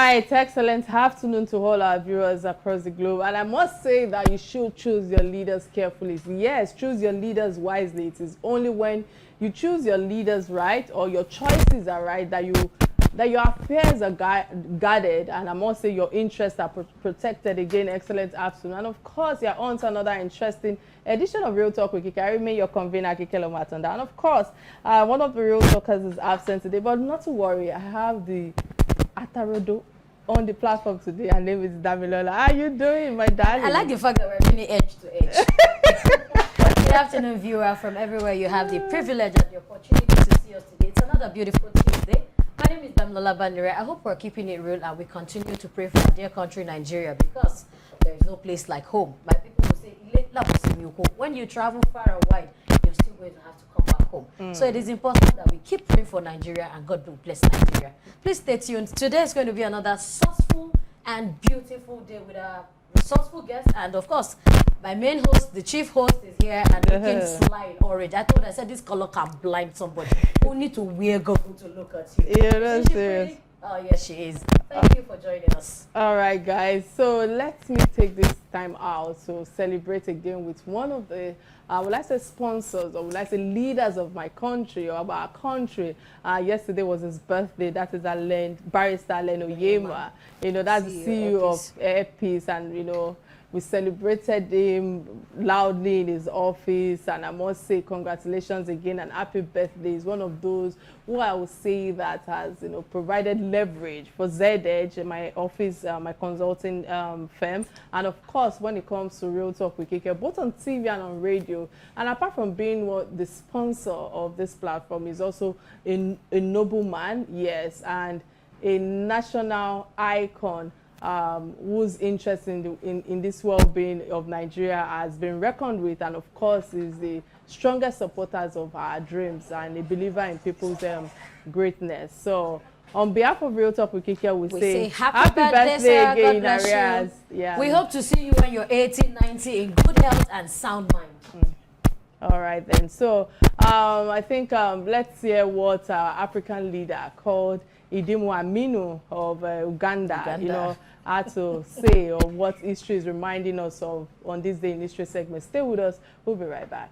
right, excellent afternoon to all our viewers across the globe. And I must say that you should choose your leaders carefully. Yes, choose your leaders wisely. It is only when you choose your leaders right, or your choices are right, that your affairs are guarded, and I must say your interests are protected. Again, excellent afternoon. And of course, you're on to another interesting edition of Real Talk with Kike. I remain your convener, Kike Atanda. And of course, one of the Real Talkers is absent today, but not to worry, I have the Atarodo on the platform today. Her name is Damilola. How are you doing, my darling? I like the fact that we're really edge to edge. Good afternoon, viewer from everywhere. You have the privilege and the opportunity to see us today. It's another beautiful Tuesday. My name is Damilola Bandere. I hope we're keeping it real and we continue to pray for our dear country, Nigeria, because there is no place like home. My people will say, when you travel far and wide, you're still going to have to come back home. So it is important that we keep praying for Nigeria, and God will bless Nigeria. Please stay tuned. Today is going to be another sourceful and beautiful day with a resourceful guest, and of course, my main host, the chief host, is here and looking sly in orange. I said this color can blind somebody. Who need to wear goggles to look at you? Yeah, that's serious. Oh, yes, she is. Thank you for joining us. All right, guys. So let me take this time out to celebrate again with one of the, would I say sponsors, or would I say leaders of my country, or of our country. Yesterday was his birthday. That is Barrister Alen Oyema. You know, that's the CEO of Airpeace, and you know, we celebrated him loudly in his office, and I must say congratulations again and happy birthday. He's one of those who I would say that has, you know, provided leverage for Z-Edge, my office, my consulting firm, and of course when it comes to Real Talk with Kike, both on TV and on radio. And apart from being the sponsor of this platform, he's also a noble man, yes, and a national icon. Whose interest in this well-being of Nigeria has been reckoned with, and of course is the strongest supporters of our dreams and a believer in people's greatness. So on behalf of Real Talk with Kike, we say happy birthday again in arrears. Yeah. We hope to see you when you're 80, 90 in good health and sound mind. All right then. So I think let's hear what our African leader called Idimu Aminu of Uganda, you know, had to say, or what history is reminding us of on this day in history segment. Stay with us. We'll be right back.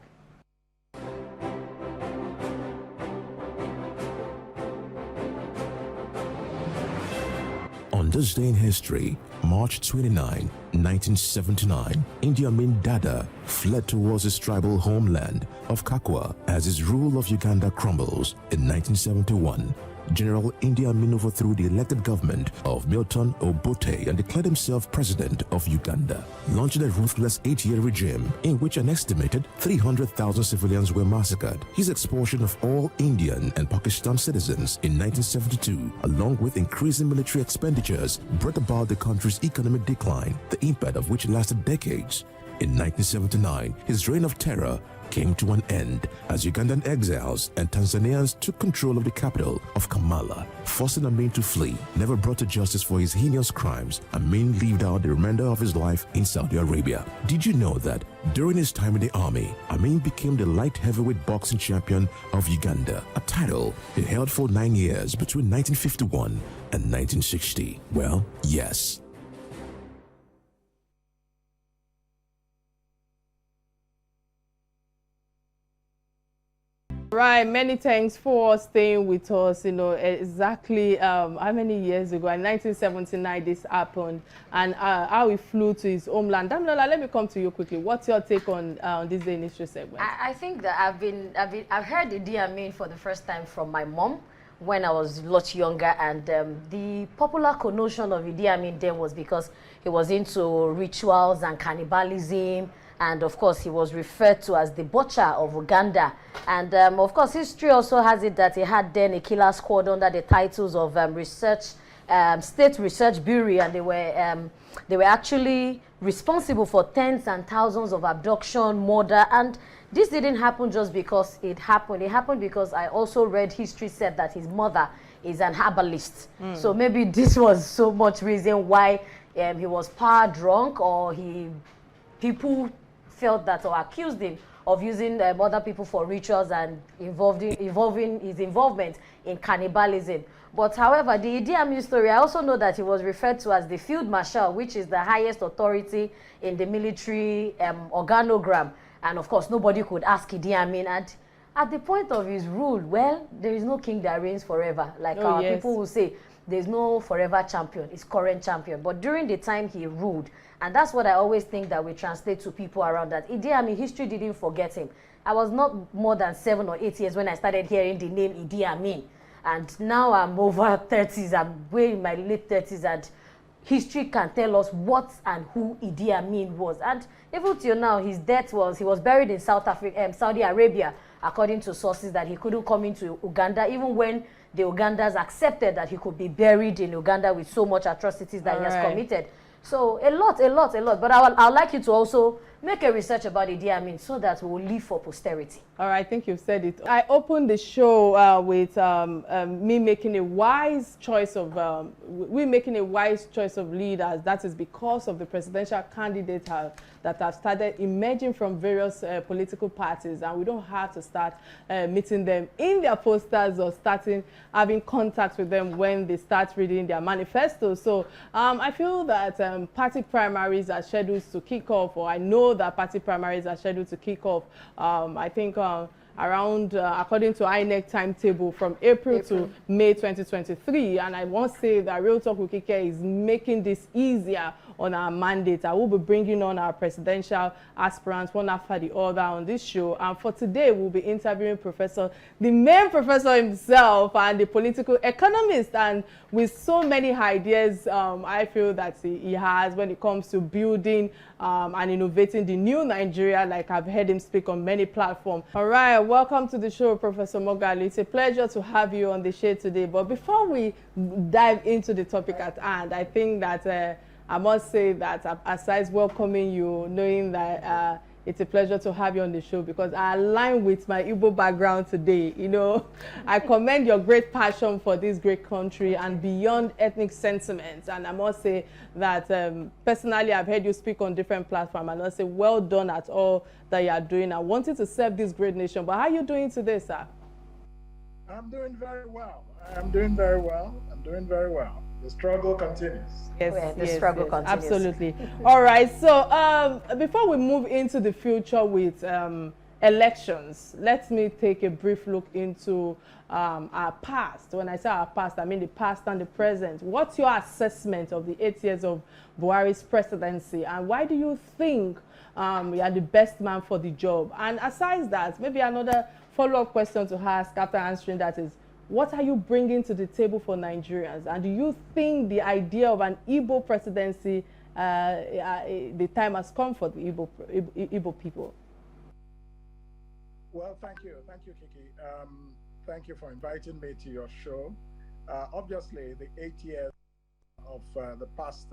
On this day in history, March 29, 1979, Idi Amin Dada fled towards his tribal homeland of Kakwa as his rule of Uganda crumbles. In 1971, General Idi Amin overthrew the elected government of Milton Obote and declared himself president of Uganda, launching a ruthless 8-year regime in which an estimated 300,000 civilians were massacred. His expulsion of all Indian and Pakistan citizens in 1972, along with increasing military expenditures, brought about the country's economic decline, the impact of which lasted decades. In 1979, his reign of terror came to an end as Ugandan exiles and Tanzanians took control of the capital of Kampala, forcing Amin to flee. Never brought to justice for his heinous crimes, Amin lived out the remainder of his life in Saudi Arabia. Did you know that during his time in the army, Amin became the light heavyweight boxing champion of Uganda, a title he held for 9 years between 1951 and 1960? Well, yes. Right, many thanks for staying with us. You know, exactly how many years ago, in 1979, this happened, and how he flew to his homeland. Damilola, let me come to you quickly. What's your take on this day in history segment? I think that I've heard Idi Amin for the first time from my mom when I was a lot younger, and the popular connotation of Idi Amin then was because he was into rituals and cannibalism. And of course, he was referred to as the butcher of Uganda. And of course, history also has it that he had then a killer squad under the titles of State Research Bureau, and they were actually responsible for tens and thousands of abduction, murder, and this didn't happen just because it happened. It happened because I also read history said that his mother is an herbalist. So maybe this was so much reason why he was power drunk, or people felt that, or accused him of using other people for rituals and involving his involvement in cannibalism. But however, the Idi Amin story, I also know that he was referred to as the Field Marshal, which is the highest authority in the military organogram. And of course, nobody could ask Idi Amin. And at the point of his rule, well, there is no king that reigns forever. Like our people will say, there's no forever champion, it's current champion. But during the time he ruled, and that's what I always think that we translate to people around that. Idi Amin, history didn't forget him. I was not more than 7 or 8 years when I started hearing the name Idi Amin. And now I'm over 30s, I'm way in my late 30s, and history can tell us what and who Idi Amin was. And even till now, his death was, he was buried in Saudi Arabia, according to sources, that he couldn't come into Uganda, even when the Ugandans accepted that he could be buried in Uganda with so much atrocities that he has committed. So a lot. But I'd like you to also make a research about Idi Amin so that we will live for posterity. All right, I think you've said it. I opened the show with me making a wise choice of leaders. That is because of the presidential candidates that have started emerging from various political parties, and we don't have to start meeting them in their posters or having contact with them when they start reading their manifestos. So I feel that party primaries are scheduled to kick off, or I know that party primaries are scheduled to kick off. I think around, according to INEC timetable, from April to May 2023. And I must say that Real Talk with Kike is making this easier on our mandate. I will be bringing on our presidential aspirants one after the other on this show. And for today, we'll be interviewing the main professor himself, and the political economist. And with so many ideas, I feel that he has when it comes to building and innovating the new Nigeria, like I've heard him speak on many platforms. All right, welcome to the show, Professor Moghalu. It's a pleasure to have you on the show today. But before we dive into the topic at hand, I think that I must say that aside welcoming you, knowing that it's a pleasure to have you on the show, because I align with my Igbo background today. You know, I commend your great passion for this great country and beyond ethnic sentiments. And I must say that personally, I've heard you speak on different platforms, and I say well done at all that you are doing. I wanted to serve this great nation. But how are you doing today, sir? I'm doing very well. The struggle continues. Yes, the struggle continues. Absolutely. All right. So before we move into the future with elections, let me take a brief look into our past. When I say our past, I mean the past and the present. What's your assessment of the 8 years of Buhari's presidency, and why do you think you are the best man for the job? And aside that, maybe another follow-up question to ask after answering that is, what are you bringing to the table for Nigerians? And do you think the idea of an Igbo presidency, the time has come for the Igbo people? Well, thank you, Kike. Thank you for inviting me to your show. Obviously, the 8 years of the past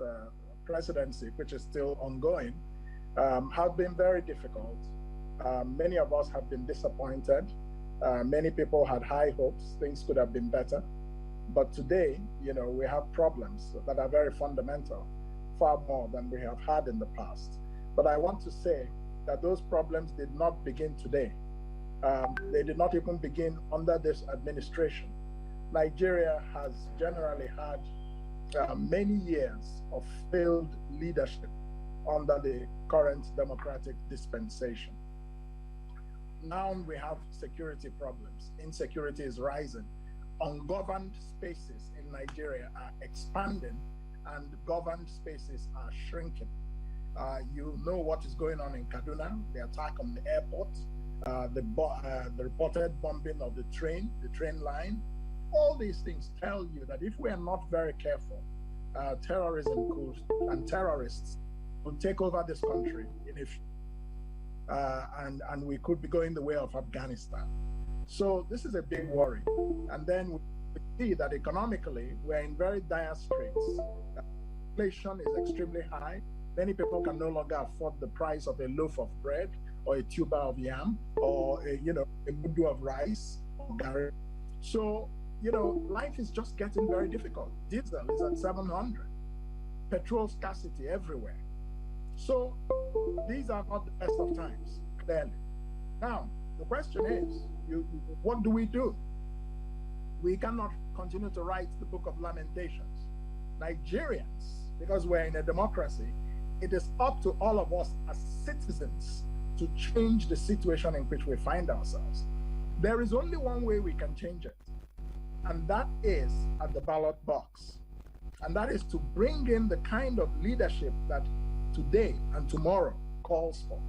presidency, which is still ongoing, have been very difficult. Many of us have been disappointed. Many people had high hopes, things could have been better. But today, you know, we have problems that are very fundamental, far more than we have had in the past. But I want to say that those problems did not begin today. They did not even begin under this administration. Nigeria has generally had many years of failed leadership under the current democratic dispensation. Now we have security problems. Insecurity is rising. Ungoverned spaces in Nigeria are expanding, and governed spaces are shrinking. You know what is going on in Kaduna, the attack on the airport, the reported bombing of the train line. All these things tell you that if we are not very careful, terrorism and terrorists will take over this country in a few. And we could be going the way of Afghanistan. So this is a big worry. And then we see that economically, we're in very dire straits. Inflation is extremely high. Many people can no longer afford the price of a loaf of bread or a tuber of yam or a mudu of rice or garri. So, life is just getting very difficult. Diesel is at 700. Petrol scarcity everywhere. So these are not the best of times, clearly. Now, the question is, what do we do? We cannot continue to write the book of Lamentations. Nigerians, because we're in a democracy, it is up to all of us as citizens to change the situation in which we find ourselves. There is only one way we can change it, and that is at the ballot box. And that is to bring in the kind of leadership that today and tomorrow calls for.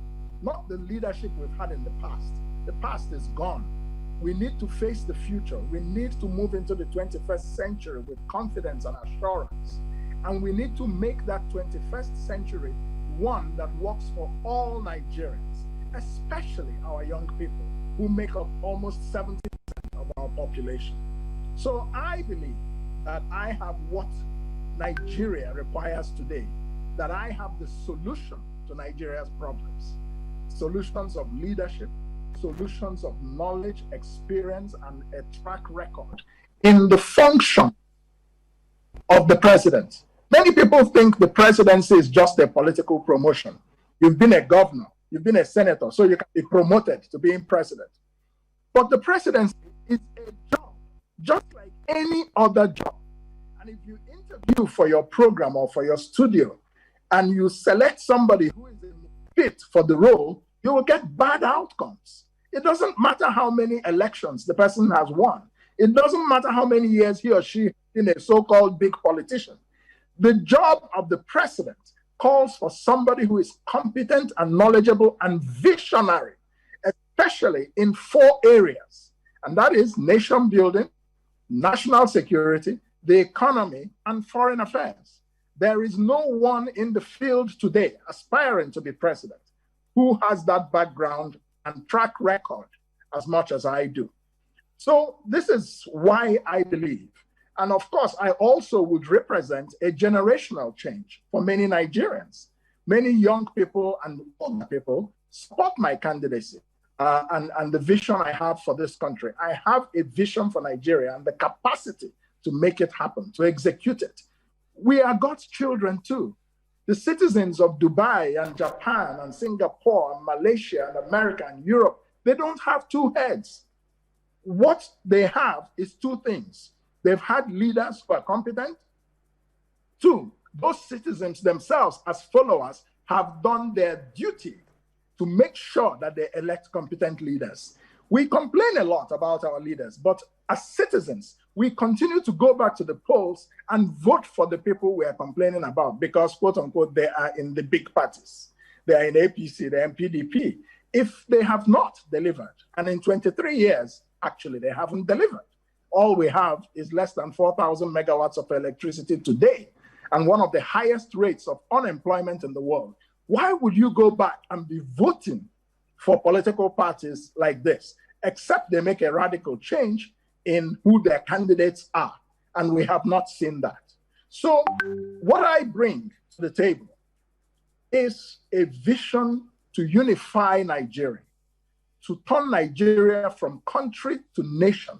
Not the leadership we've had in the past. The past is gone. We need to face the future. We need to move into the 21st century with confidence and assurance. And we need to make that 21st century one that works for all Nigerians, especially our young people, who make up almost 70% of our population. So I believe that I have what Nigeria requires today, that I have the solution to Nigeria's problems. Solutions of leadership, solutions of knowledge, experience, and a track record in the function of the president. Many people think the presidency is just a political promotion. You've been a governor, you've been a senator, so you can be promoted to being president. But the presidency is a job, just like any other job. And if you interview for your program or for your studio, and you select somebody who is fit for the role, you will get bad outcomes. It doesn't matter how many elections the person has won. It doesn't matter how many years he or she is a so-called big politician. The job of the president calls for somebody who is competent and knowledgeable and visionary, especially in 4 areas. And that is nation building, national security, the economy, and foreign affairs. There is no one in the field today aspiring to be president who has that background and track record as much as I do. So this is why I believe. And of course, I also would represent a generational change for many Nigerians. Many young people and older people support my candidacy and the vision I have for this country. I have a vision for Nigeria and the capacity to make it happen, to execute it. We are God's children too. The citizens of Dubai and Japan and Singapore and Malaysia and America and Europe, they don't have 2 heads. What they have is 2 things. They've had leaders who are competent. 2, those citizens themselves as followers have done their duty to make sure that they elect competent leaders. We complain a lot about our leaders, but as citizens, we continue to go back to the polls and vote for the people we are complaining about because, quote unquote, they are in the big parties. They are in APC, they're in PDP. If they have not delivered, and in 23 years, actually, they haven't delivered. All we have is less than 4,000 megawatts of electricity today and one of the highest rates of unemployment in the world. Why would you go back and be voting for political parties like this, except they make a radical change in who their candidates are? And we have not seen that. So what I bring to the table is a vision to unify Nigeria, to turn Nigeria from country to nation,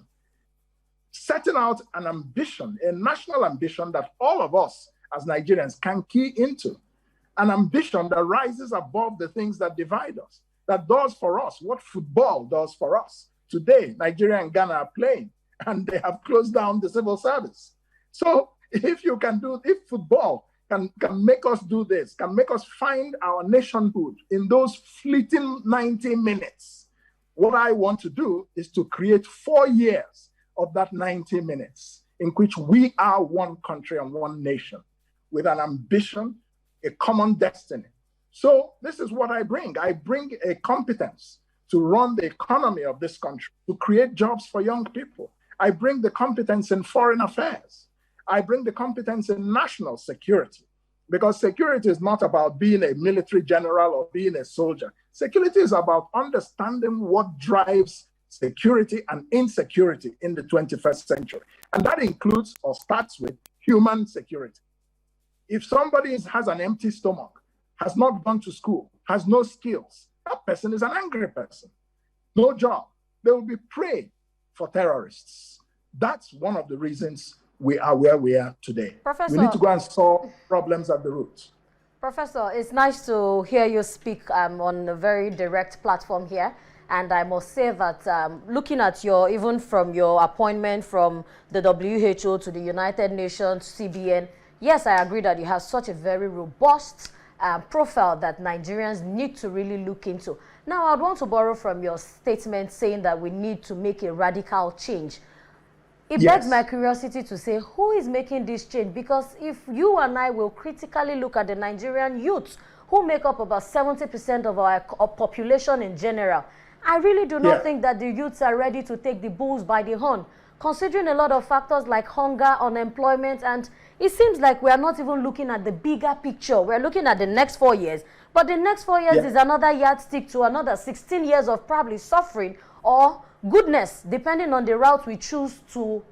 setting out an ambition, a national ambition that all of us as Nigerians can key into, an ambition that rises above the things that divide us, that does for us what football does for us. Today, Nigeria and Ghana are playing, and they have closed down the civil service. So if football can make us do this, can make us find our nationhood in those fleeting 90 minutes, what I want to do is to create 4 years of that 90 minutes in which we are one country and one nation with an ambition, a common destiny. So this is what I bring. I bring a competence to run the economy of this country, to create jobs for young people. I bring the competence in foreign affairs. I bring the competence in national security, because security is not about being a military general or being a soldier. Security is about understanding what drives security and insecurity in the 21st century. And that includes or starts with human security. If somebody has an empty stomach, has not gone to school, has no skills, that person is an angry person. No job. They will be prey for terrorists. That's one of the reasons we are where we are today. Professor, we need to go and solve problems at the roots. Professor, it's nice to hear you speak on a very direct platform here. And I must say that looking at even from your appointment from the WHO to the United Nations, CBN, yes, I agree that you have such a very robust profile that Nigerians need to really look into. Now, I'd want to borrow from your statement saying that we need to make a radical change. It begs my curiosity to say, who is making this change? Because if you and I will critically look at the Nigerian youths, who make up about 70% of our population in general, I really do not think that the youths are ready to take the bulls by the horn, considering a lot of factors like hunger, unemployment, and it seems like we are not even looking at the bigger picture. We're looking at the next 4 years, but the next 4 years is another yardstick to another 16 years of probably suffering or goodness, depending on the route we choose to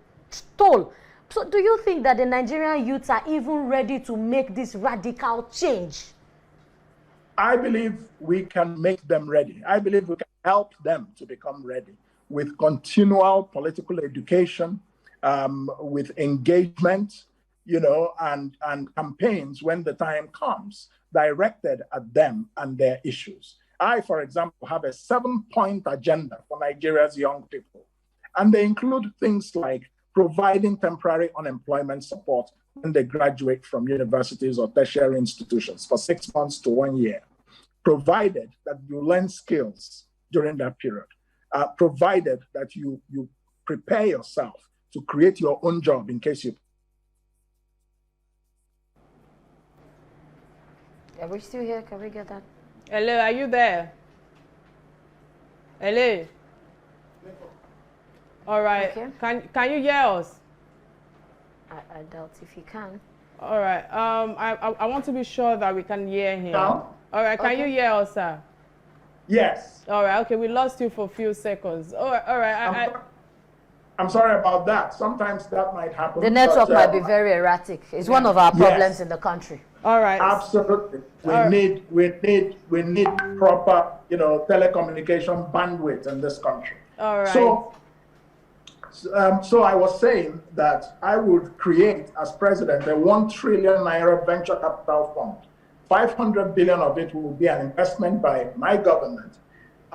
toll. So do you think that the Nigerian youths are even ready to make this radical change? I believe we can make them ready. I believe we can help them to become ready with continual political education, with engagement, and campaigns when the time comes, directed at them and their issues. I, for example, have a 7-point agenda for Nigeria's young people. And they include things like providing temporary unemployment support when they graduate from universities or tertiary institutions for 6 months to 1 year, provided that you learn skills during that period, provided that you prepare yourself to create your own job in case you... Are we still here? Can we get that? Hello, are you there? Hello? All right. Okay. Can you hear us? I doubt if you can. All right. I want to be sure that we can hear him. No? All right. Can you hear us, sir? Yes. All right. Okay. We lost you for a few seconds. All right. I'm sorry about that. Sometimes that might happen. The network might be very erratic. It's one of our problems in the country. All right. Absolutely. We need proper, telecommunication bandwidth in this country. All right. So I was saying that I would create, as president, a 1 trillion naira venture capital fund. 500 billion of it will be an investment by my government.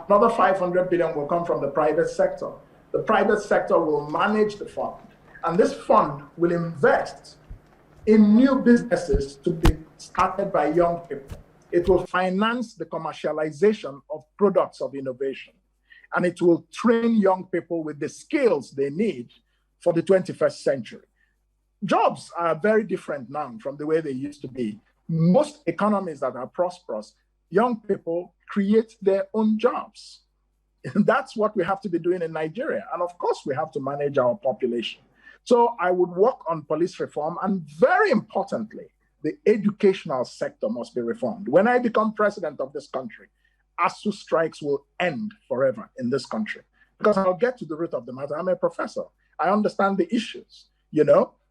Another 500 billion will come from the private sector. The private sector will manage the fund. And this fund will invest in new businesses to be started by young people. It will finance the commercialization of products of innovation. And it will train young people with the skills they need for the 21st century. Jobs are very different now from the way they used to be. Most economies that are prosperous, young people create their own jobs. And that's what we have to be doing in Nigeria. And of course, we have to manage our population. So I would work on police reform, and very importantly, the educational sector must be reformed. When I become president of this country, ASU strikes will end forever in this country, because I'll get to the root of the matter. I'm a professor. I understand the issues,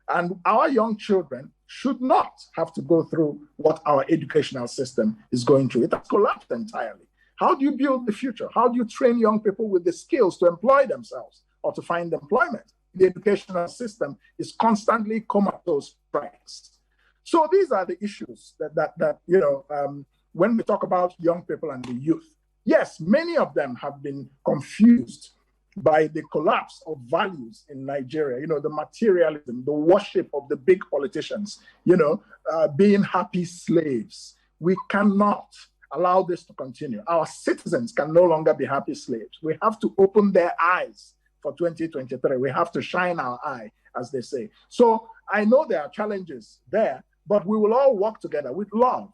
and our young children should not have to go through what our educational system is going through. It has collapsed entirely. How do you build the future? How do you train young people with the skills to employ themselves or to find employment? The educational system is constantly comatose strikes. So these are the issues that when we talk about young people and the youth, yes, many of them have been confused by the collapse of values in Nigeria, the materialism, the worship of the big politicians, being happy slaves. We cannot allow this to continue. Our citizens can no longer be happy slaves. We have to open their eyes for 2023. We have to shine our eye, as they say. So I know there are challenges there, but we will all work together with love,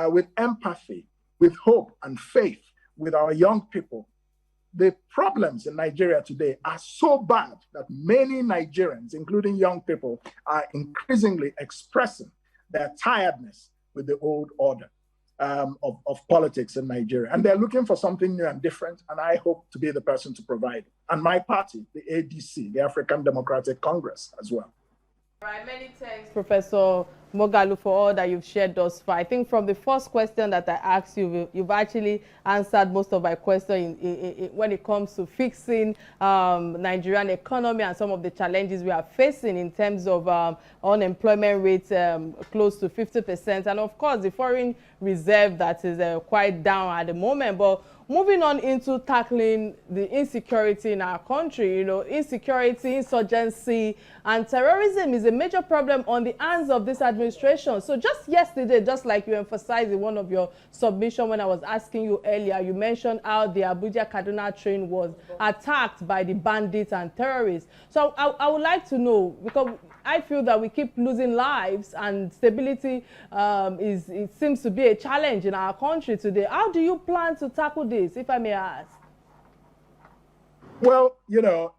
with empathy, with hope and faith, with our young people. The problems in Nigeria today are so bad that many Nigerians, including young people, are increasingly expressing their tiredness with the old order of politics in Nigeria. And they're looking for something new and different, and I hope to be the person to provide it. And my party, the ADC, the African Democratic Congress, as well. All right, many thanks, Professor Moghalu, for all that you've shared thus far. I think from the first question that I asked you, you've actually answered most of my question when it comes to fixing Nigerian economy and some of the challenges we are facing in terms of unemployment rate close to 50%. And of course, the foreign reserve that is quite down at the moment. But moving on into tackling the insecurity in our country, you know, insecurity, insurgency, and terrorism is a major problem on the hands of this administration. So just yesterday, just like you emphasized in one of your submissions when I was asking you earlier, you mentioned how the Abuja-Kaduna train was attacked by the bandits and terrorists. So I would like to know, because I feel that we keep losing lives and stability it seems to be a challenge in our country today. How do you plan to tackle this, if I may ask? Well, you know,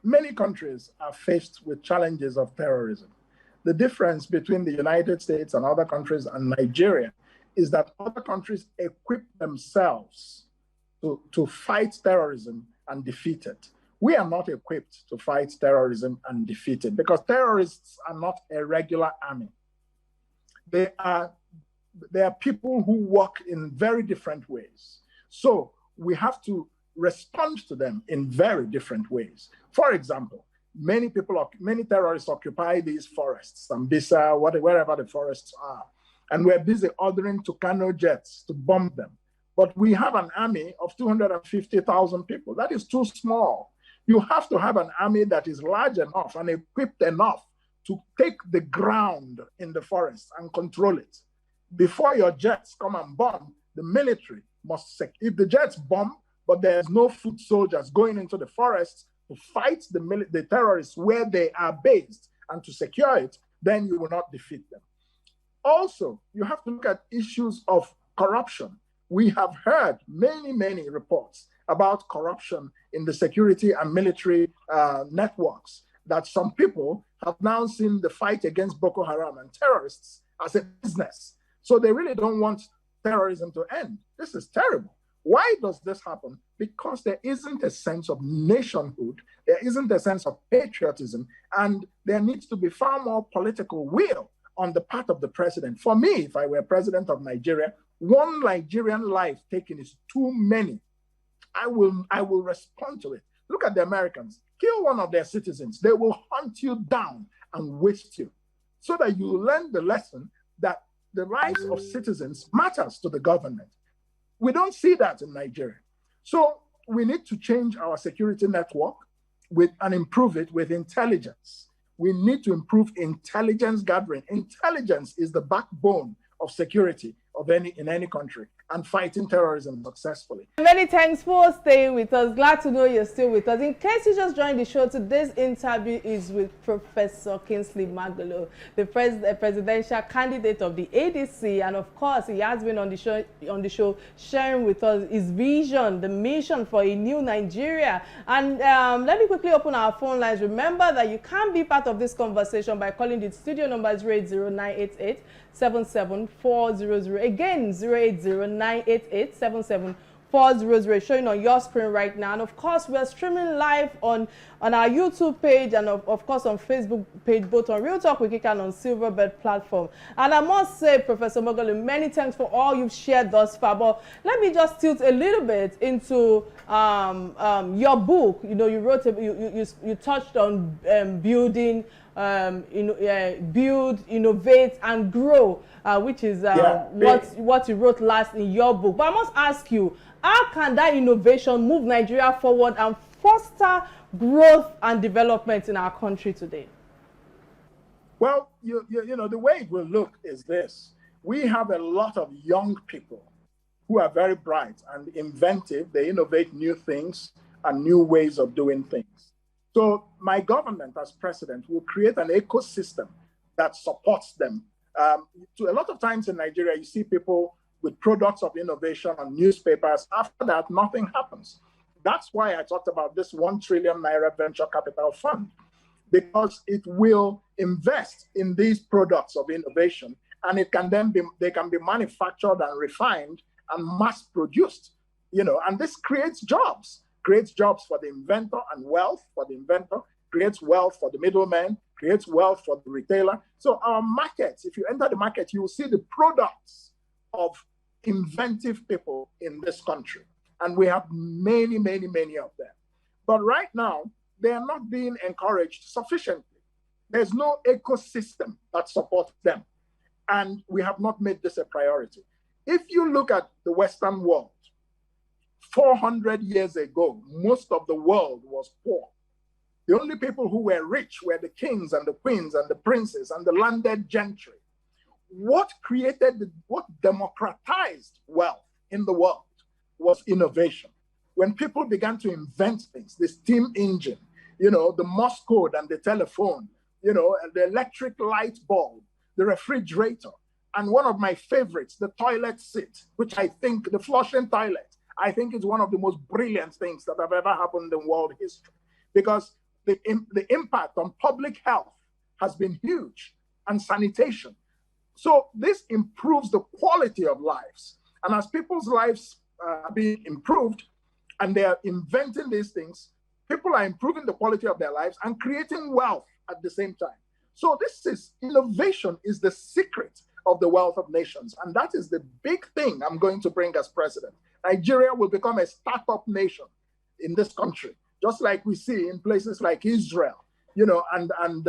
many countries are faced with challenges of terrorism. The difference between the United States and other countries and Nigeria is that other countries equip themselves to fight terrorism and defeat it. We are not equipped to fight terrorism and defeat it because terrorists are not a regular army. They are people who work in very different ways. So we have to respond to them in very different ways. For example, many terrorists occupy these forests, Sambisa, wherever the forests are, and we're busy ordering Tucano jets to bomb them. But we have an army of 250,000 people. That is too small. You have to have an army that is large enough and equipped enough to take the ground in the forest and control it. Before your jets come and bomb, the military must, if the jets bomb, but there's no foot soldiers going into the forests to fight the terrorists where they are based and to secure it, then you will not defeat them. Also, you have to look at issues of corruption. We have heard many reports about corruption in the security and military networks, that some people have now seen the fight against Boko Haram and terrorists as a business. So they really don't want terrorism to end. This is terrible. Why does this happen? Because there isn't a sense of nationhood, there isn't a sense of patriotism, and there needs to be far more political will on the part of the president. For me, if I were president of Nigeria, one Nigerian life taken is too many. I will respond to it. Look at the Americans. Kill one of their citizens. They will hunt you down and waste you, so that you learn the lesson that the lives of citizens matters to the government. We don't see that in Nigeria. So we need to change our security network and improve it with intelligence. We need to improve intelligence gathering. Intelligence is the backbone of security in any country, and fighting terrorism successfully. Many thanks for staying with us. Glad to know you're still with us. In case you just joined the show, today's interview is with Professor Kingsley Moghalu, the presidential candidate of the ADC, and of course, he has been on the show sharing with us his vision, the mission for a new Nigeria. And let me quickly open our phone lines. Remember that you can be part of this conversation by calling the studio number 080-988 77400. Again, 080-988-77400, showing on your screen right now. And of course, we are streaming live on our YouTube page and of course on Facebook page, both on Real Talk with Kike and on Silverbird platform. And I must say, Professor Moghalu, many thanks for all you've shared thus far. But let me just tilt a little bit into your book. You know, you wrote, you touched on building. Build, innovate, and grow, which is what you wrote last in your book. But I must ask you, how can that innovation move Nigeria forward and foster growth and development in our country today? Well, you know, the way it will look is this. We have a lot of young people who are very bright and inventive. They innovate new things and new ways of doing things. So my government as president will create an ecosystem that supports them. So a lot of times in Nigeria, you see people with products of innovation on newspapers. After that, nothing happens. That's why I talked about this 1 trillion naira venture capital fund, because it will invest in these products of innovation, and they can be manufactured and refined and mass produced, you know, and this creates jobs for the inventor and wealth for the inventor, creates wealth for the middleman, creates wealth for the retailer. So our markets, if you enter the market, you will see the products of inventive people in this country. And we have many, many, many of them. But right now, they are not being encouraged sufficiently. There's no ecosystem that supports them. And we have not made this a priority. If you look at the Western world, 400 years ago, most of the world was poor. The only people who were rich were the kings and the queens and the princes and the landed gentry. What democratized wealth in the world was innovation. When people began to invent things, the steam engine, the Morse code and the telephone, the electric light bulb, the refrigerator, and one of my favorites, the toilet seat, which I think, the flushing toilet, I think is one of the most brilliant things that have ever happened in world history, because the impact on public health has been huge, and sanitation. So this improves the quality of lives. And as people's lives are being improved and they are inventing these things, people are improving the quality of their lives and creating wealth at the same time. So innovation is the secret of the wealth of nations. And that is the big thing I'm going to bring as president. Nigeria will become a startup nation in this country, just like we see in places like Israel, and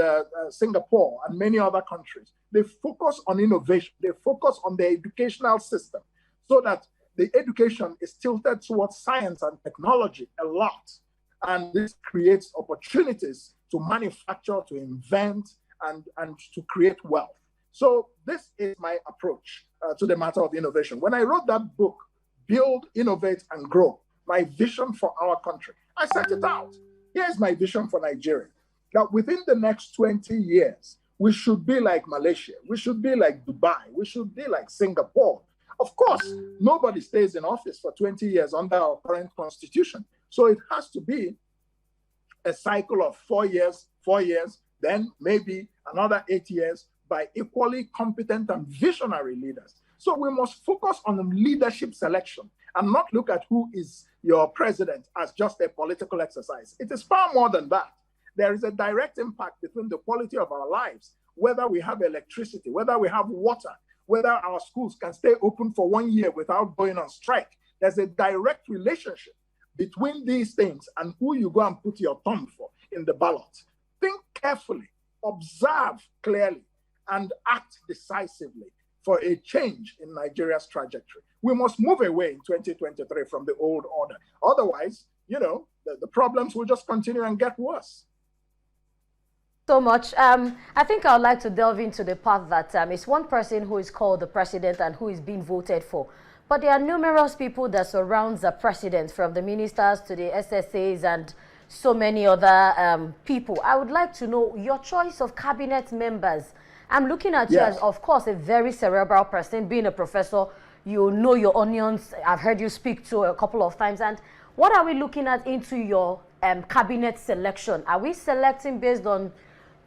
Singapore and many other countries. They focus on innovation. They focus on the educational system so that the education is tilted towards science and technology a lot. And this creates opportunities to manufacture, to invent, and to create wealth. So this is my approach to the matter of innovation. When I wrote that book, Build, Innovate, and Grow, my vision for our country, I set it out. Here's my vision for Nigeria. That within the next 20 years, we should be like Malaysia. We should be like Dubai. We should be like Singapore. Of course, nobody stays in office for 20 years under our current constitution. So it has to be a cycle of 4 years, then maybe another 8 years by equally competent and visionary leaders. So we must focus on leadership selection and not look at who is your president as just a political exercise. It is far more than that. There is a direct impact between the quality of our lives, whether we have electricity, whether we have water, whether our schools can stay open for 1 year without going on strike. There's a direct relationship between these things and who you go and put your thumb for in the ballot. Think carefully, observe clearly, and act decisively for a change in Nigeria's trajectory. We must move away in 2023 from the old order. Otherwise, the problems will just continue and get worse. So much. I think I would like to delve into the part that it's one person who is called the president and who is being voted for. But there are numerous people that surround the president, from the ministers to the SSAs and so many other people. I would like to know your choice of cabinet members. I'm looking at you as, of course, a very cerebral person. Being a professor, you know your onions. I've heard you speak to a couple of times. And what are we looking at into your cabinet selection? Are we selecting based on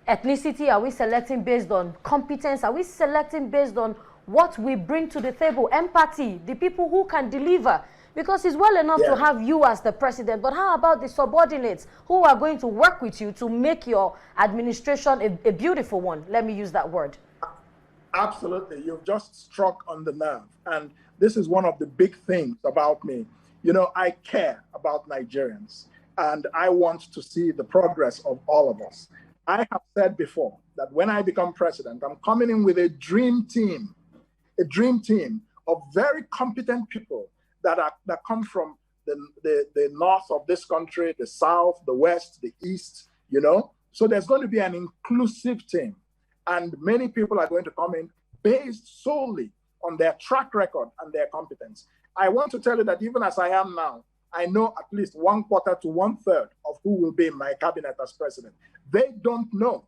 ethnicity? Are we selecting based on competence? Are we selecting based on what we bring to the table? Empathy, the people who can deliver. Because it's well enough to have you as the president, but how about the subordinates who are going to work with you to make your administration a beautiful one? Let me use that word. Absolutely. You've just struck on the nerve. And this is one of the big things about me. I care about Nigerians, and I want to see the progress of all of us. I have said before that when I become president, I'm coming in with a dream team of very competent people that come from the north of this country, the south, the west, the east, So there's going to be an inclusive team. And many people are going to come in based solely on their track record and their competence. I want to tell you that even as I am now, I know at least 1/4 to 1/3 of who will be in my cabinet as president. They don't know.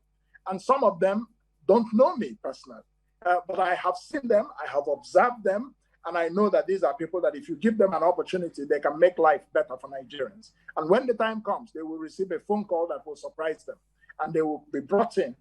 And some of them don't know me personally. But I have seen them, I have observed them, and I know that these are people that if you give them an opportunity, they can make life better for Nigerians. And when the time comes, they will receive a phone call that will surprise them. And they will be brought in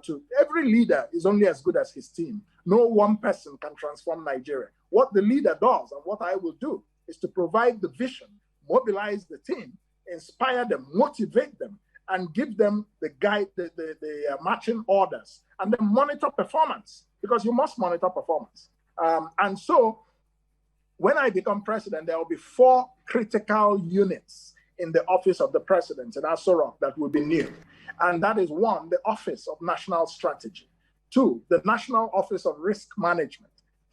to every leader is only as good as his team. No one person can transform Nigeria. What the leader does and what I will do is to provide the vision, mobilize the team, inspire them, motivate them, and give them the guide, the marching orders, and then monitor performance, because you must monitor performance. And so when I become president, there will be 4 critical units in the office of the president in Aso Rock that will be new. And that is 1, the Office of National Strategy; 2, the National Office of Risk Management;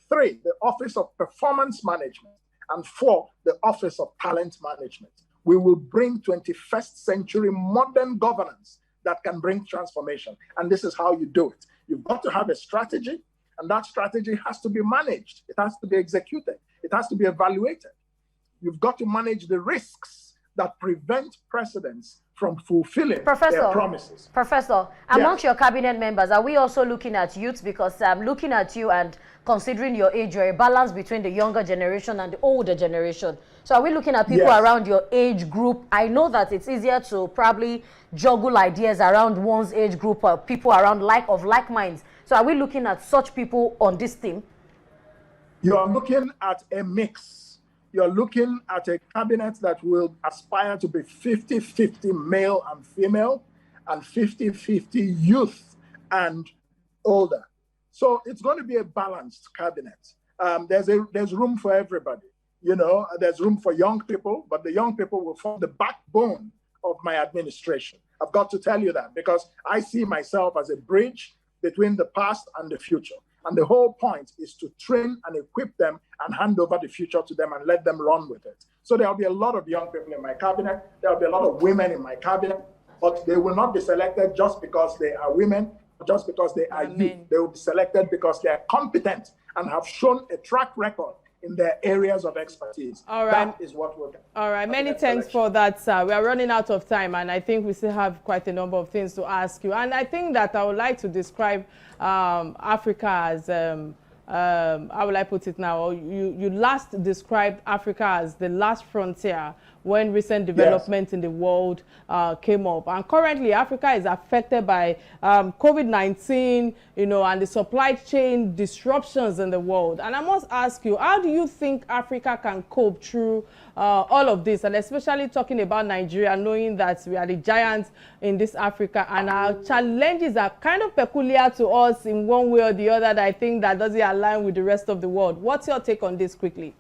3, the Office of Performance Management; and 4, the Office of Talent Management. We will bring 21st century modern governance that can bring transformation. And this is how you do it. You've got to have a strategy, and that strategy has to be managed. It has to be executed. It has to be evaluated. You've got to manage the risks that prevent presidents from fulfilling their promises. Professor, amongst your cabinet members, are we also looking at youth? Because I'm looking at you and considering your age, you're a balance between the younger generation and the older generation. So are we looking at people around your age group? I know that it's easier to probably juggle ideas around one's age group or people around like minds. So are we looking at such people on this team? You are looking at a mix. You're looking at a cabinet that will aspire to be 50-50 male and female, and 50-50 youth and older. So it's going to be a balanced cabinet. There's room for everybody. You know, there's room for young people, but the young people will form the backbone of my administration. I've got to tell you that, because I see myself as a bridge between the past and the future. And the whole point is to train and equip them and hand over the future to them and let them run with it. So there'll be a lot of young people in my cabinet. There'll be a lot of women in my cabinet, but they will not be selected just because they are women, just because they are youth. They will be selected because they are competent and have shown a track record in their areas of expertise. All right. That is what we're doing. All right. Many thanks for that, sir. We are running out of time, and I think we still have quite a number of things to ask you. And I think that I would like to describe Africa as, how will I put it now? You last described Africa as the last frontier when recent developments in the world came up. And currently, Africa is affected by COVID-19, you know, and the supply chain disruptions in the world. And I must ask you, how do you think Africa can cope through all of this? And especially talking about Nigeria, knowing that we are the giants in this Africa, and our challenges are kind of peculiar to us in one way or the other, that I think that doesn't align with the rest of the world. What's your take on this quickly?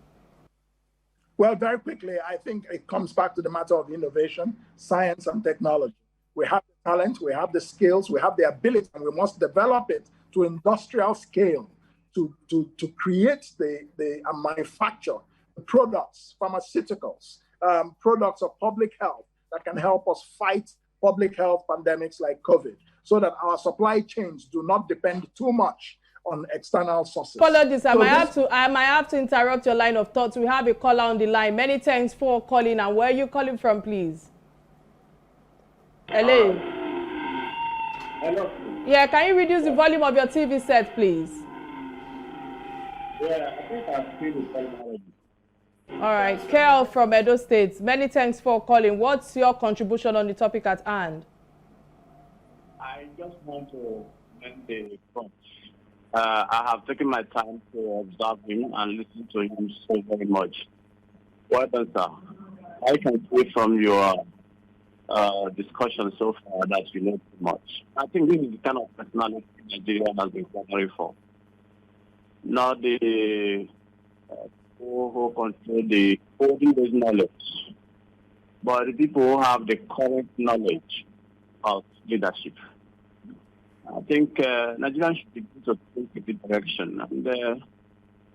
Well, very quickly, I think it comes back to the matter of innovation, science, and technology. We have the talent, we have the skills, we have the ability, and we must develop it to industrial scale to create and manufacture the products, pharmaceuticals, products of public health that can help us fight public health pandemics like COVID, so that our supply chains do not depend too much on external sources. Apologies, I might have to interrupt your line of thoughts. We have a caller on the line. Many thanks for calling. And where are you calling from, please? Hello. Hello. Yeah, can you reduce the volume of your TV set, please? Yeah, I think I've seen it already. All right, Kel from Edo State. Many thanks for calling. What's your contribution on the topic at hand? I just want to make the point. I have taken my time to observe him and listen to him so very much. Well done, sir. I can see from your discussion so far that you know too much. I think this is the kind of personality Nigeria has been clamoring for. Not the who control the olden-based knowledge, but the people who have the current knowledge of leadership. I think Nigeria should begin to think in this direction and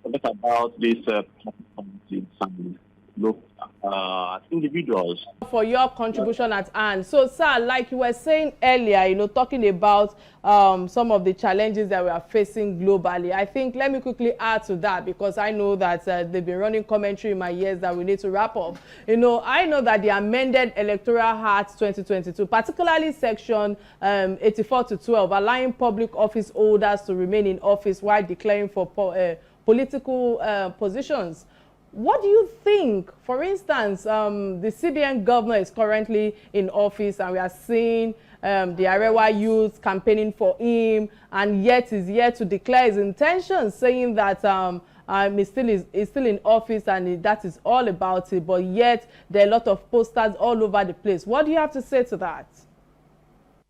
forget about these party and look at individuals. For your contribution at hand. So, sir, like you were saying earlier, you know, talking about some of the challenges that we are facing globally, I think let me quickly add to that, because I know that they've been running commentary in my ears that we need to wrap up. You know, I know that the amended Electoral Act 2022, particularly section 84-12, allowing public office holders to remain in office while declaring for political positions. What do you think? For instance, the CBN governor is currently in office, and we are seeing the Arewa youth campaigning for him, and yet is yet to declare his intentions, saying that he's still in office and that is all about it, but yet there are a lot of posters all over the place. What do you have to say to that?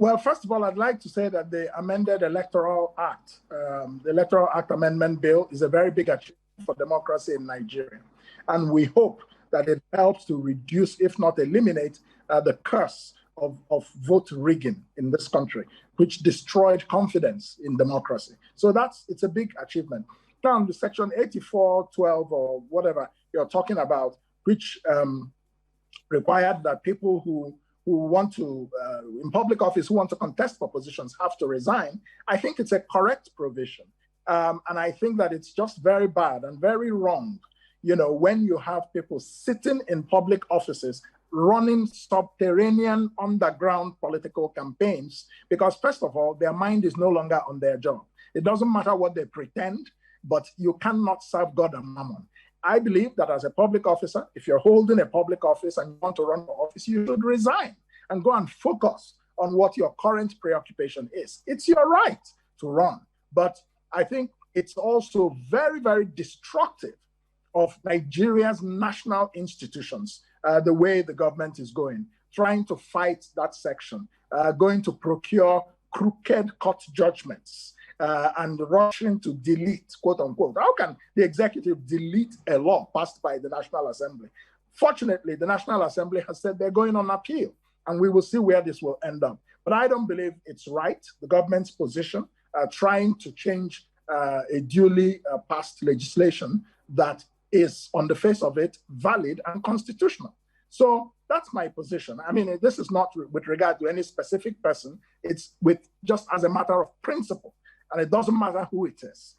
Well, first of all, I'd like to say that the amended Electoral Act, the Electoral Act Amendment Bill, is a very big achievement for democracy in Nigeria. And we hope that it helps to reduce, if not eliminate, the curse of vote rigging in this country, which destroyed confidence in democracy. So it's a big achievement. Now, the Section 8412 or whatever you're talking about, which required that people who want to, in public office, who want to contest for positions have to resign, I think it's a correct provision. And I think that it's just very bad and very wrong, when you have people sitting in public offices running subterranean underground political campaigns, because first of all, their mind is no longer on their job. It doesn't matter what they pretend, but you cannot serve God and Mammon. I believe that as a public officer, if you're holding a public office and you want to run for office, you should resign and go and focus on what your current preoccupation is. It's your right to run, but I think it's also very, very destructive of Nigeria's national institutions, the way the government is going, trying to fight that section, going to procure crooked court judgments, and rushing to delete, quote unquote. How can the executive delete a law passed by the National Assembly? Fortunately, the National Assembly has said they're going on appeal, and we will see where this will end up. But I don't believe it's right, the government's position, trying to change a duly passed legislation that is, on the face of it, valid and constitutional. So that's my position. I mean, this is not with regard to any specific person. It's just as a matter of principle. And it doesn't matter who it is.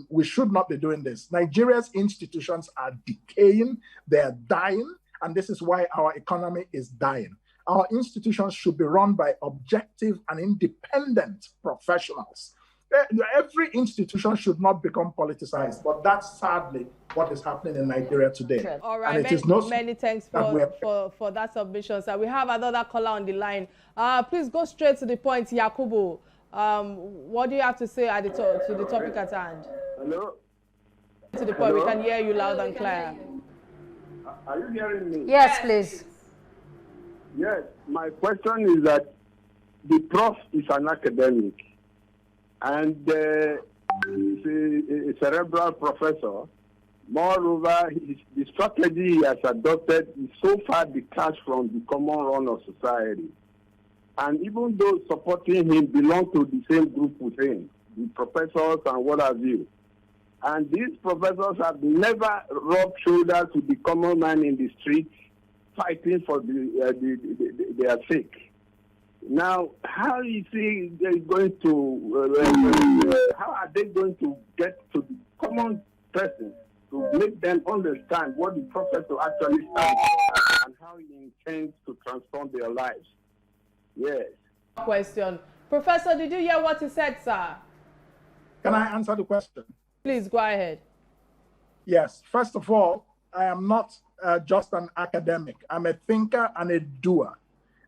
We should not be doing this. Nigeria's institutions are decaying, they're dying, and this is why our economy is dying. Our institutions should be run by objective and independent professionals. Every institution should not become politicized, but that's sadly what is happening in Nigeria today. All right, many thanks for that submission, sir. We have another caller on the line. Please go straight to the point, Yakubu. What do you have to say to the topic at hand? Hello? To the point, we can hear you loud and clear. Are you hearing me? Yes, please. Yes, my question is that the prof is an academic and he's a cerebral professor. Moreover, the strategy he has adopted is so far detached from the common run of society. And even those supporting him belong to the same group with him, the professors and what have you. And these professors have never rubbed shoulders with the common man in the streets fighting for their sake. Now, how is he going to, how are they going to get to the common person to make them understand what the professor actually stands for and how he intends to transform their lives? Yes. Question. Professor, did you hear what he said, sir? Can I answer the question? Please, go ahead. Yes. First of all, I am not just an academic. I'm a thinker and a doer.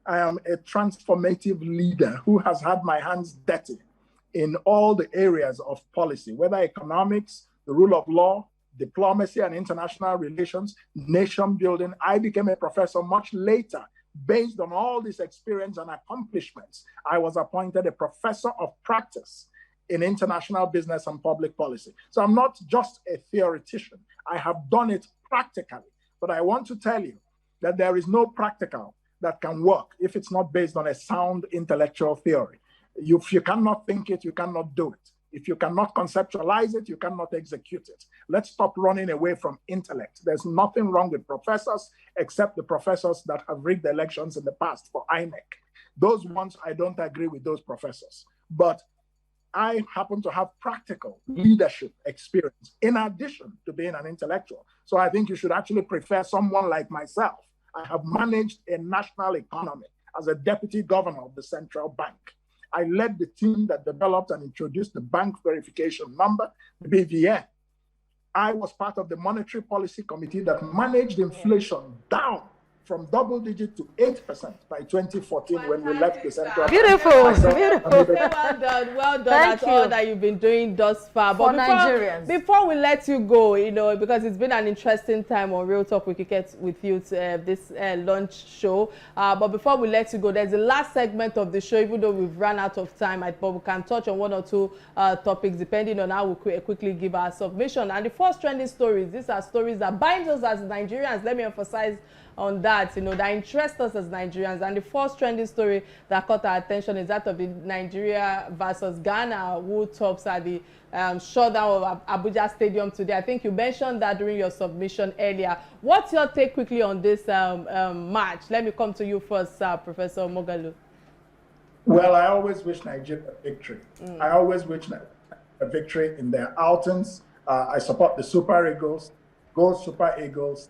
I am a transformative leader who has had my hands dirty in all the areas of policy, whether economics, the rule of law, diplomacy and international relations, nation building. I became a professor much later. Based on all this experience and accomplishments, I was appointed a professor of practice in international business and public policy. So I'm not just a theoretician. I have done it practically. But I want to tell you that there is no practical that can work if it's not based on a sound intellectual theory. If you cannot think it, you cannot do it. If you cannot conceptualize it, you cannot execute it. Let's stop running away from intellect. There's nothing wrong with professors except the professors that have rigged elections in the past for INEC. Those ones, I don't agree with those professors. But I happen to have practical leadership experience in addition to being an intellectual. So I think you should actually prefer someone like myself. I have managed a national economy as a deputy governor of the central bank. I led the team that developed and introduced the bank verification number, the BVN. I was part of the monetary policy committee that managed inflation down from double digit to 8% by 2014 when we left the central. Beautiful, beautiful. Well done, well done. Thank That's you. all that you've been doing thus far. But For Nigerians. before we let you go, you know, because it's been an interesting time on Real Talk with Kike with you this lunch show. But before we let you go, there's the last segment of the show, even though we've run out of time, but we can touch on one or two topics depending on how we quickly give our submission. And the first trending stories, these are stories that bind us as Nigerians. Let me emphasize on that, you know, that interest us as Nigerians. And the first trending story that caught our attention is that of the Nigeria versus Ghana, who tops at the showdown of Abuja Stadium today. I think you mentioned that during your submission earlier. What's your take quickly on this match? Let me come to you first, Professor Moghalu. Well, I always wish Nigeria a victory. I always wish a victory in their outings. I support the Super Eagles. Go Super Eagles.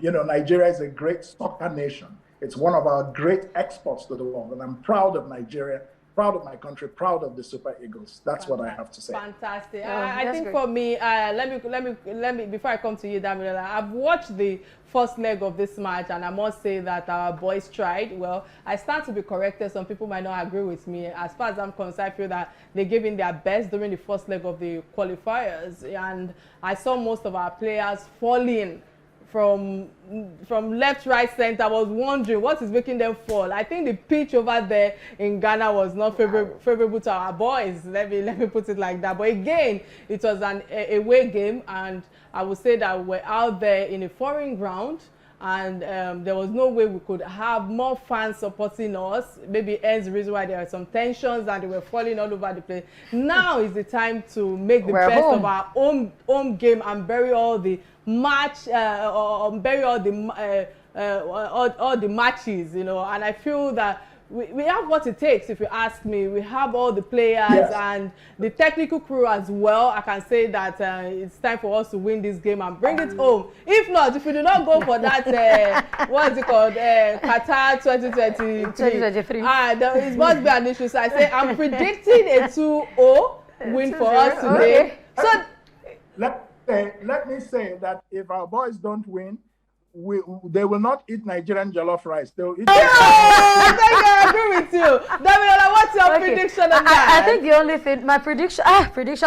You know, Nigeria is a great soccer nation. It's one of our great exports to the world, and I'm proud of Nigeria, proud of my country, proud of the Super Eagles. That's what I have to say. Fantastic. I think for me, let me before I come to you, Damilola, I've watched the first leg of this match, and I must say that our boys tried. Well, I stand to be corrected. Some people might not agree with me. As far as I'm concerned, I feel that they gave in their best during the first leg of the qualifiers, and I saw most of our players falling from left, right, center. I was wondering what is making them fall. I think the pitch over there in Ghana was not favorable to our boys. Let me put it like that. But again, it was an away game, and I would say that we're out there in a foreign ground, and there was no way we could have more fans supporting us. Maybe hence the reason why there are some tensions and they were falling all over the place. Now is the time to make the best of our home game and bury all the match or bury all the matches, you know. And I feel that we have what it takes, if you ask me. We have all the players and the technical crew as well. I can say that it's time for us to win this game and bring it home. If not, if we do not go for that, what is it called, Qatar 2023, it must be an issue. So I say I'm predicting a 2-0 win for us today. Okay. So let me say that if our boys don't win, they will not eat Nigerian jollof rice. They will eat. I think I agree with you. Damilola, what's your prediction on that? I think the only thing, my prediction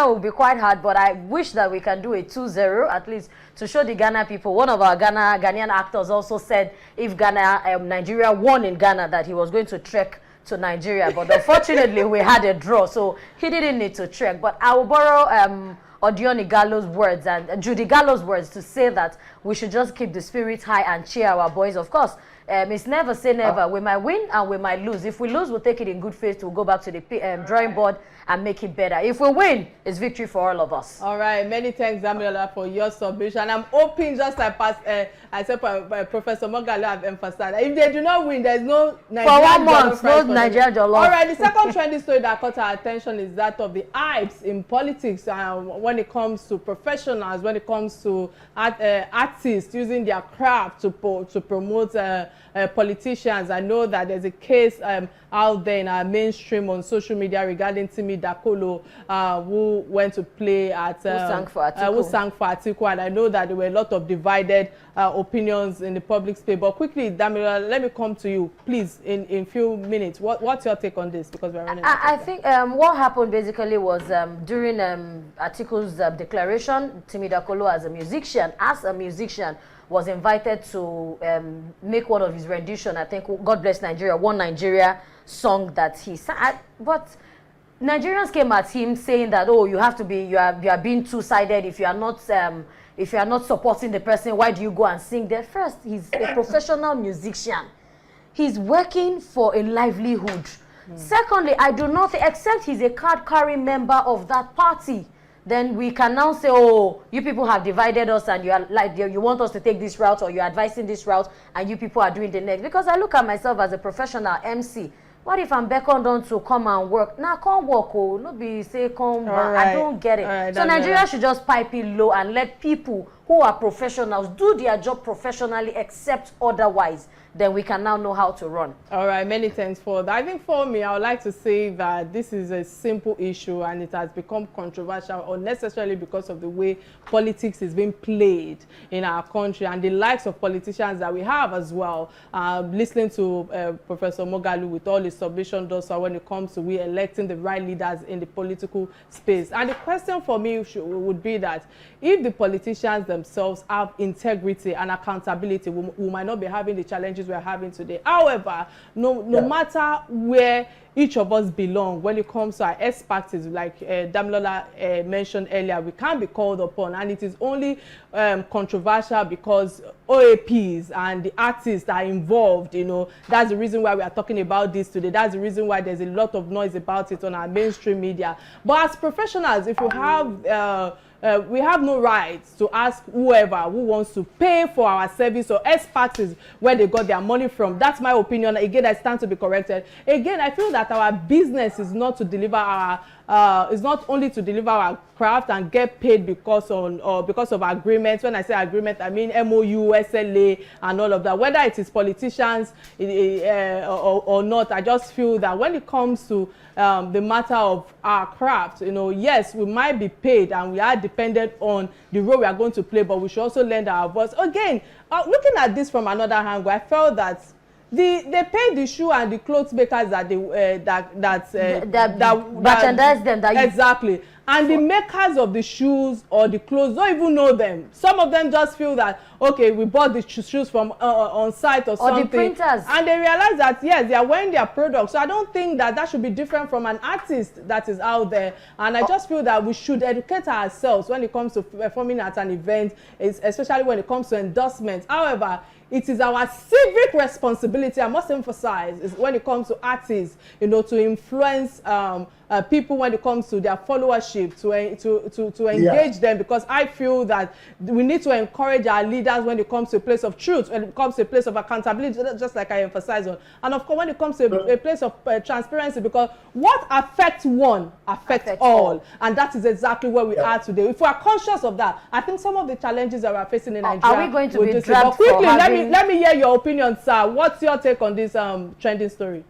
will be quite hard, but I wish that we can do a 2-0 at least to show the Ghana people. One of our Ghanaian actors also said if Nigeria won in Ghana, that he was going to trek to Nigeria, but unfortunately we had a draw, so he didn't need to trek. But I will borrow Odioni Gallo's words and Judy Gallo's words to say that we should just keep the spirit high and cheer our boys. Of course, it's never say never. We might win and we might lose. If we lose, we'll take it in good faith. We'll go back to the drawing board and make it better. If we win, it's victory for all of us. All right. Many thanks, Damilola, for your submission. I'm hoping, just like I said, Professor Moghalu have emphasized, if they do not win, there's no Nigerian jollof rice. No Nigerian jollof. All right. The second trending story that caught our attention is that of the hypes in politics when it comes to professionals, when it comes to artists using their craft to promote politicians. I know that there's a case out there in our mainstream on social media regarding Timi Dakolo, who went to play at who sang for Atiku, and I know that there were a lot of divided opinions in the public space. But quickly, Damilola, let me come to you, please, in few minutes. What's your take on this? Because we're running out of time. I think what happened basically was during Atiku's declaration, Timi Dakolo as a musician was invited to make one of his rendition. I think God Bless Nigeria, One Nigeria song that he sang. But Nigerians came at him saying that, oh, you are being two-sided. If you are not supporting the person, why do you go and sing there? First, he's a professional musician. He's working for a livelihood. Secondly, I do not think, except he's a card-carrying member of that party, then we can now say, oh, you people have divided us and you want us to take this route, or you're advising this route and you people are doing the next. Because I look at myself as a professional MC. What if I'm beckoned on to come and work? Nah, can't work, oh, no be say come back. I don't get it. So Nigeria should just pipe it low and let people who are professionals, do their job professionally, except otherwise, then we can now know how to run. All right, many thanks for that. I think for me, I would like to say that this is a simple issue and it has become controversial unnecessarily because of the way politics is being played in our country and the likes of politicians that we have as well. Listening to Professor Moghalu with all his submission thus far when it comes to we electing the right leaders in the political space. And the question for me would be that if the politicians themselves have integrity and accountability, we might not be having the challenges we're having today. However, no matter where each of us belong when it comes to our expertise, like Damilola mentioned earlier, we can't be called upon, and it is only controversial because OAPs and the artists are involved. You know, that's the reason why we are talking about this today. That's the reason why there's a lot of noise about it on our mainstream media. But as professionals, if you have we have no rights to ask whoever who wants to pay for our service or expertise where they got their money from. That's my opinion. Again, I stand to be corrected. Again, I feel that our business is not to deliver our is not only to deliver our craft and get paid because of agreements. When I say agreement, I mean MOU, SLA, and all of that. Whether it is politicians or not, I just feel that when it comes to the matter of our craft, you know, yes, we might be paid and we are dependent on the role we are going to play, but we should also lend our voice. Again, looking at this from another angle, I felt that they pay the shoe and the clothes makers that merchandise them. Exactly. And the makers of the shoes or the clothes don't even know them. Some of them just feel that, okay, we bought the shoes from on site or something. Or the printers. And they realize that, yes, they are wearing their products. So I don't think that should be different from an artist that is out there. And I just feel that we should educate ourselves when it comes to performing at an event, especially when it comes to endorsements. However, it is our civic responsibility, I must emphasize, is when it comes to artists, you know, to influence people when it comes to their followership, to engage them, because I feel that we need to encourage our leaders when it comes to a place of truth, when it comes to a place of accountability, just like I emphasized on, and of course when it comes to a place of transparency, because what affects one affects all, and that is exactly where we are today. If we are conscious of that, I think some of the challenges that we are facing in Nigeria, are we going to be dragged quickly, let me hear your opinion, sir. What's your take on this trending story?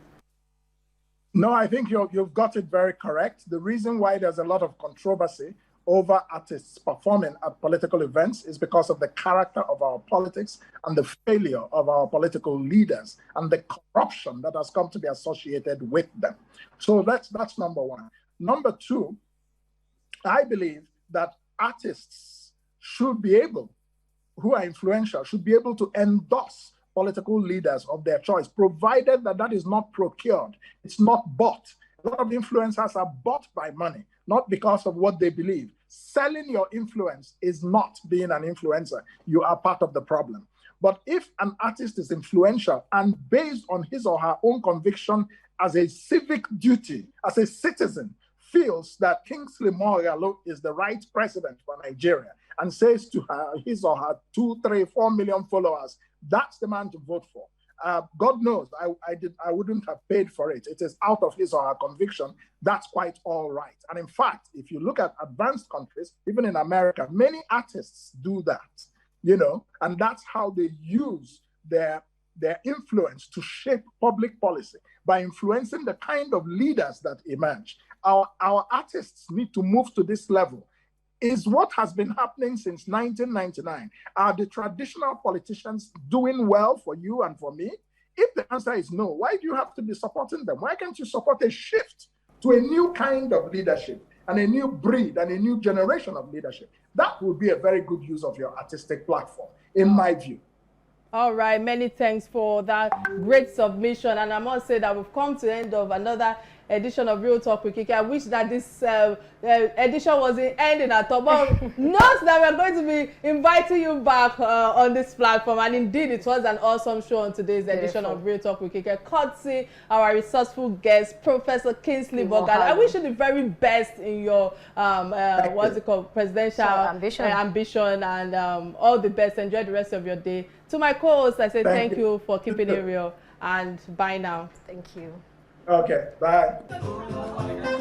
No, I think you've got it very correct. The reason why there's a lot of controversy over artists performing at political events is because of the character of our politics and the failure of our political leaders and the corruption that has come to be associated with them. So that's number one. Number two, I believe that artists should be able, who are influential, should be able to endorse political leaders of their choice, provided that is not procured, it's not bought. A lot of influencers are bought by money, not because of what they believe. Selling your influence is not being an influencer. You are part of the problem. But if an artist is influential and based on his or her own conviction as a civic duty, as a citizen, feels that Kingsley Moghalu is the right president for Nigeria and says to his or her 2, 3, 4 million followers, that's the man to vote for. God knows I wouldn't have paid for it. It is out of his or her conviction. That's quite all right. And in fact, if you look at advanced countries, even in America, many artists do that, you know, and that's how they use their influence to shape public policy by influencing the kind of leaders that emerge. Our artists need to move to this level. Is what has been happening since 1999. Are the traditional politicians doing well for you and for me? If the answer is no, why do you have to be supporting them? Why can't you support a shift to a new kind of leadership and a new breed and a new generation of leadership? That would be a very good use of your artistic platform, in my view. All right, many thanks for that great submission. And I must say that we've come to the end of another edition of Real Talk with Kike. I wish that this edition wasn't ending at all, but note that we're going to be inviting you back on this platform. And indeed, it was an awesome show on today's edition of Real Talk with Kike. Courtesy our resourceful guest, Professor Kingsley Moghalu. I wish you the very best in your what's it called, presidential ambition, and all the best. Enjoy the rest of your day. To my co-host, I say thank you for keeping it real, and bye now. Thank you. Okay, bye.